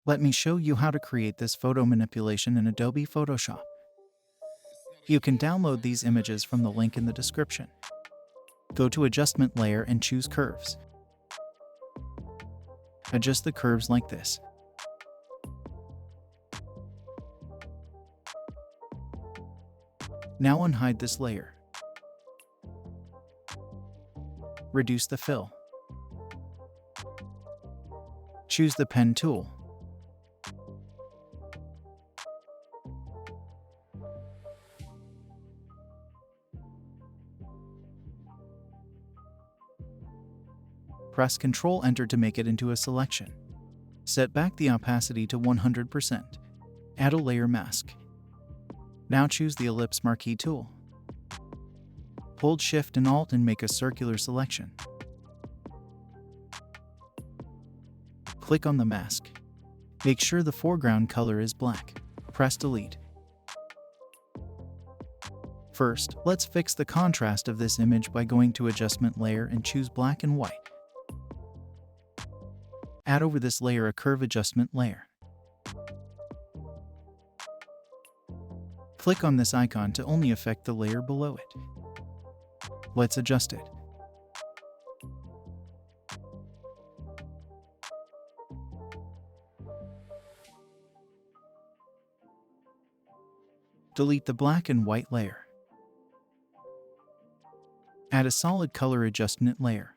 Let me show you how to create this photo manipulation in Adobe Photoshop. You can download these images from the link in the description. Go to Adjustment Layer and choose Curves. Adjust the curves like this. Now unhide this layer. Reduce the fill. Choose the pen tool. Press Ctrl-Enter to make it into a selection. Set back the opacity to 100%. Add a layer mask. Now choose the Ellipse Marquee tool. Hold Shift and Alt and make a circular selection. Click on the mask. Make sure the foreground color is black. Press Delete. First, let's fix the contrast of this image by going to Adjustment Layer and choose Black and White. Add over this layer a Curve Adjustment layer. Click on this icon to only affect the layer below it. Let's adjust it. Delete the black and white layer. Add a solid color adjustment layer.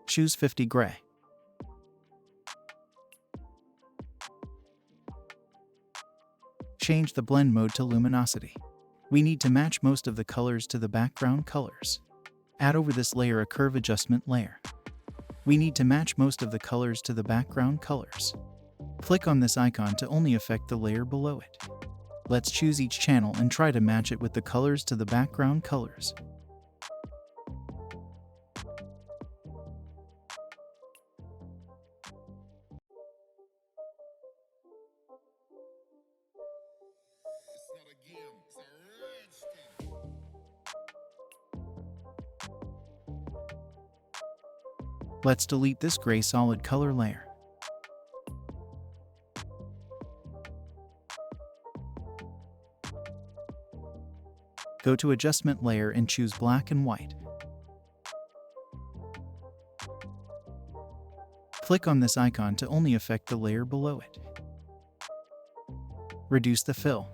Choose 50 gray. Change the blend mode to luminosity. We need to match most of the colors to the background colors. Add over this layer a curve adjustment layer. We need to match most of the colors to the background colors. Click on this icon to only affect the layer below it. Let's choose each channel and try to match it with the colors to the background colors. Let's delete this gray solid color layer. Go to Adjustment Layer and choose Black and White. Click on this icon to only affect the layer below it. Reduce the fill.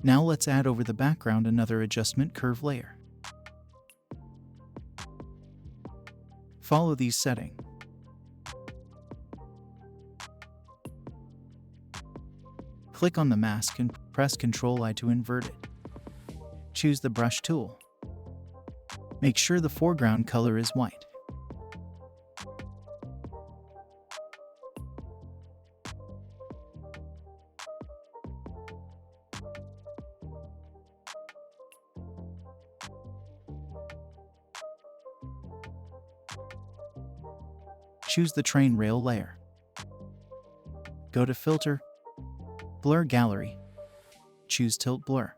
Now let's add over the background another adjustment curve layer. Follow these settings. Click on the mask and press Ctrl-I to invert it. Choose the brush tool. Make sure the foreground color is white. Choose the train rail layer. Go to Filter, Blur Gallery. Choose Tilt Blur.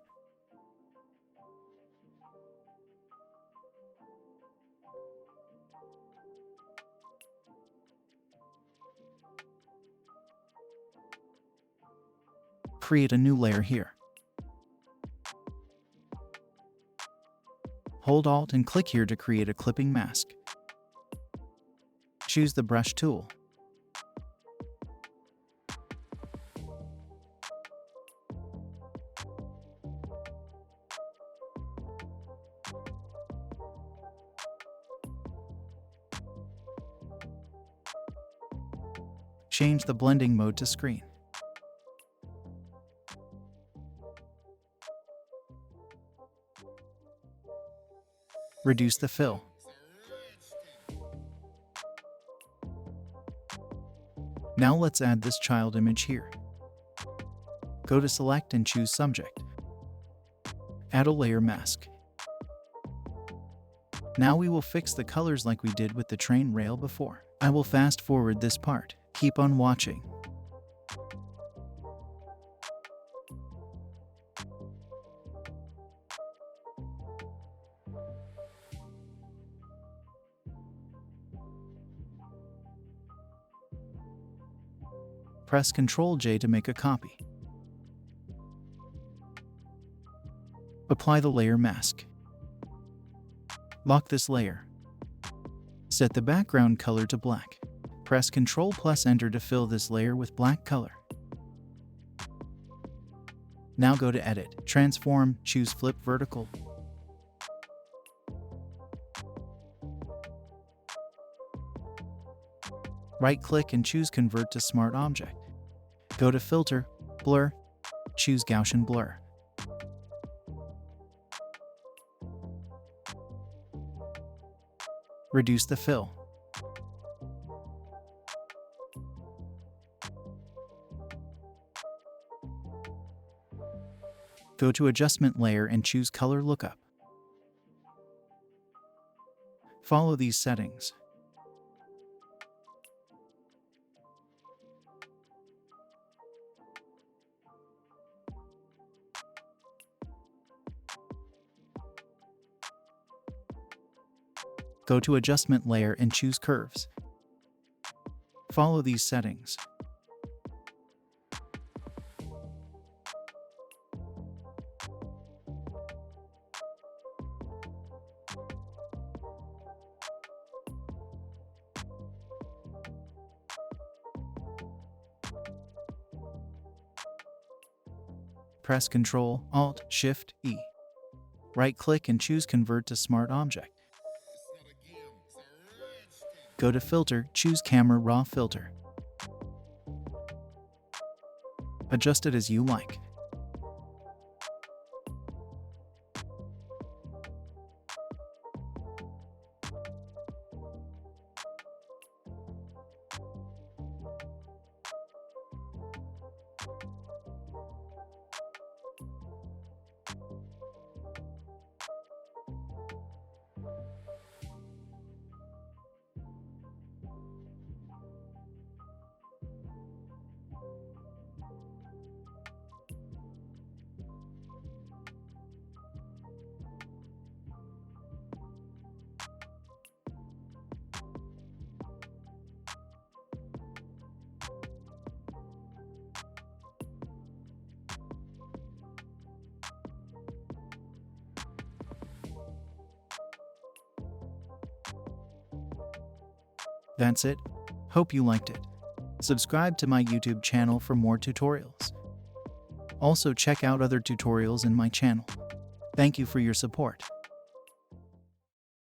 Create a new layer here. Hold Alt and click here to create a clipping mask. Choose the brush tool. Change the blending mode to screen. Reduce the fill. Now let's add this child image here. Go to Select and choose Subject. Add a layer mask. Now we will fix the colors like we did with the train rail before. I will fast forward this part. Keep on watching. Press Ctrl J to make a copy. Apply the layer mask. Lock this layer. Set the background color to black. Press Ctrl plus Enter to fill this layer with black color. Now go to Edit, Transform, choose Flip Vertical. Right-click and choose Convert to Smart Object. Go to Filter, Blur, choose Gaussian Blur. Reduce the fill. Go to Adjustment Layer and choose Color Lookup. Follow these settings. Go to Adjustment Layer and choose Curves. Follow these settings. Press Ctrl, Alt, Shift, E. Right-click and choose Convert to Smart Object. Go to Filter, choose Camera Raw Filter. Adjust it as you like. That's it. Hope you liked it. Subscribe to my YouTube channel for more tutorials. Also check out other tutorials in my channel. Thank you for your support.